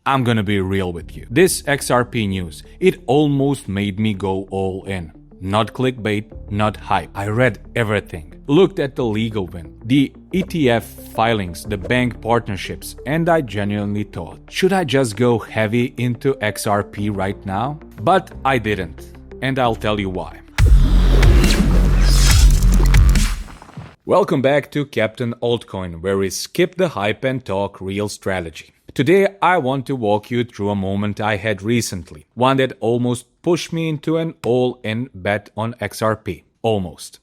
I'm gonna be real with you. This XRP news, it almost made me go all in. Not clickbait, not hype. I read everything. Looked at the legal win, the ETF filings, the bank partnerships, and I genuinely thought, should I just go heavy into XRP right now? But I didn't, and I'll tell you why. Welcome back to Captain Altcoin, where we skip the hype and talk real strategy. Today, I want to walk you through a moment I had recently, one that almost pushed me into an all-in bet on XRP. Almost.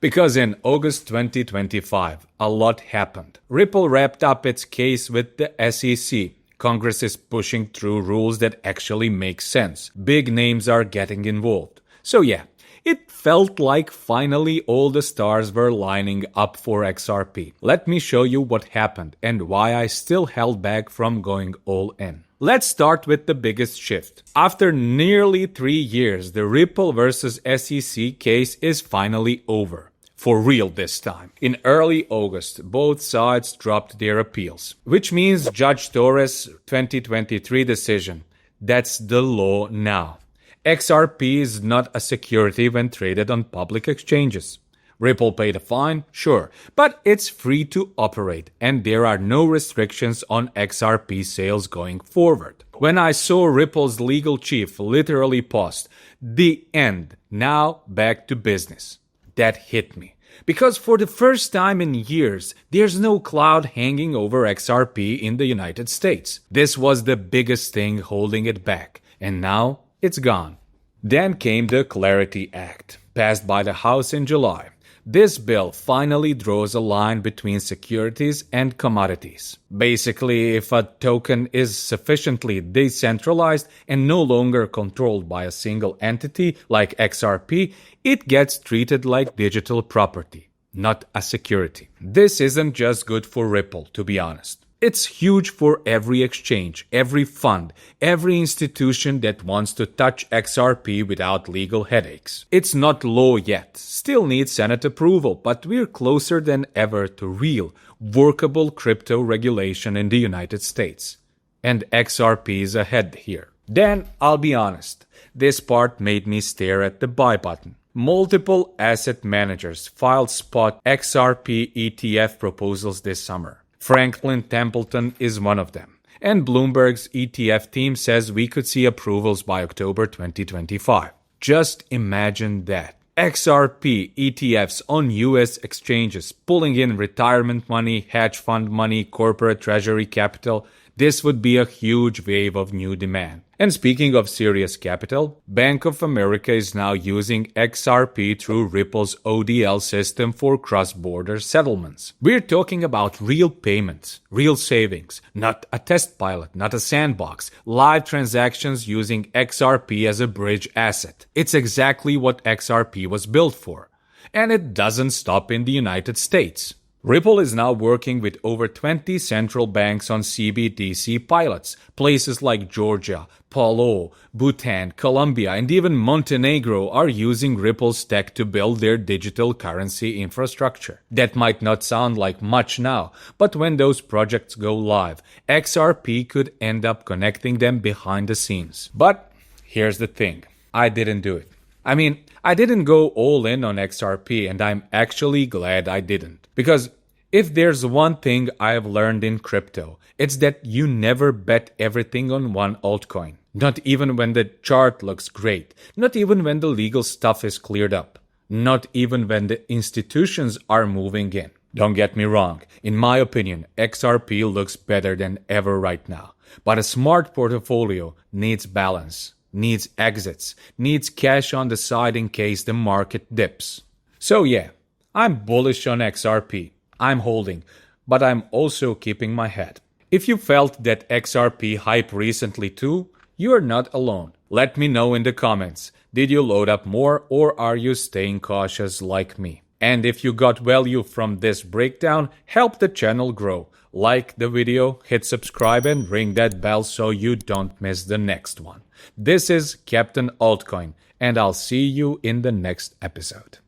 Because in August 2025, a lot happened. Ripple wrapped up its case with the SEC. Congress is pushing through rules that actually make sense. Big names are getting involved. So yeah, it felt like finally all the stars were lining up for XRP. Let me show you what happened and why I still held back from going all in. Let's start with the biggest shift. After nearly 3 years, the Ripple versus SEC case is finally over. For real this time. In early August, both sides dropped their appeals, which means Judge Torres' 2023 decision. That's the law now. XRP is not a security when traded on public exchanges. Ripple paid a fine, sure, but it's free to operate and there are no restrictions on XRP sales going forward. When I saw Ripple's legal chief literally post, "The end, now back to business," that hit me. Because for the first time in years, there's no cloud hanging over XRP in the United States. This was the biggest thing holding it back, and now it's gone. Then came the Clarity Act, passed by the House in July. This bill finally draws a line between securities and commodities. Basically, if a token is sufficiently decentralized and no longer controlled by a single entity like XRP, it gets treated like digital property, not a security. This isn't just good for Ripple, to be honest. It's huge for every exchange, every fund, every institution that wants to touch XRP without legal headaches. It's not law yet, still needs Senate approval, but we're closer than ever to real, workable crypto regulation in the United States. And XRP is ahead here. Then, I'll be honest, this part made me stare at the buy button. Multiple asset managers filed spot XRP ETF proposals this summer. Franklin Templeton is one of them. And Bloomberg's ETF team says we could see approvals by October 2025. Just imagine that. XRP ETFs on US exchanges, pulling in retirement money, hedge fund money, corporate treasury capital. This would be a huge wave of new demand. And speaking of serious capital, Bank of America is now using XRP through Ripple's ODL system for cross-border settlements. We're talking about real payments, real savings, not a test pilot, not a sandbox, live transactions using XRP as a bridge asset. It's exactly what XRP was built for. And it doesn't stop in the United States. Ripple is now working with over 20 central banks on CBDC pilots. Places like Georgia, Palau, Bhutan, Colombia, and even Montenegro are using Ripple's tech to build their digital currency infrastructure. That might not sound like much now, but when those projects go live, XRP could end up connecting them behind the scenes. But here's the thing. I didn't do it. I didn't go all in on XRP, and I'm actually glad I didn't. Because if there's one thing I've learned in crypto, it's that you never bet everything on one altcoin. Not even when the chart looks great. Not even when the legal stuff is cleared up. Not even when the institutions are moving in. Don't get me wrong. In my opinion, XRP looks better than ever right now. But a smart portfolio needs balance, needs exits, needs cash on the side in case the market dips. So yeah, I'm bullish on XRP. I'm holding, but I'm also keeping my head. If you felt that XRP hype recently too, you're not alone. Let me know in the comments. Did you load up more or are you staying cautious like me? And if you got value from this breakdown, help the channel grow. Like the video, hit subscribe and ring that bell so you don't miss the next one. This is Captain Altcoin, and I'll see you in the next episode.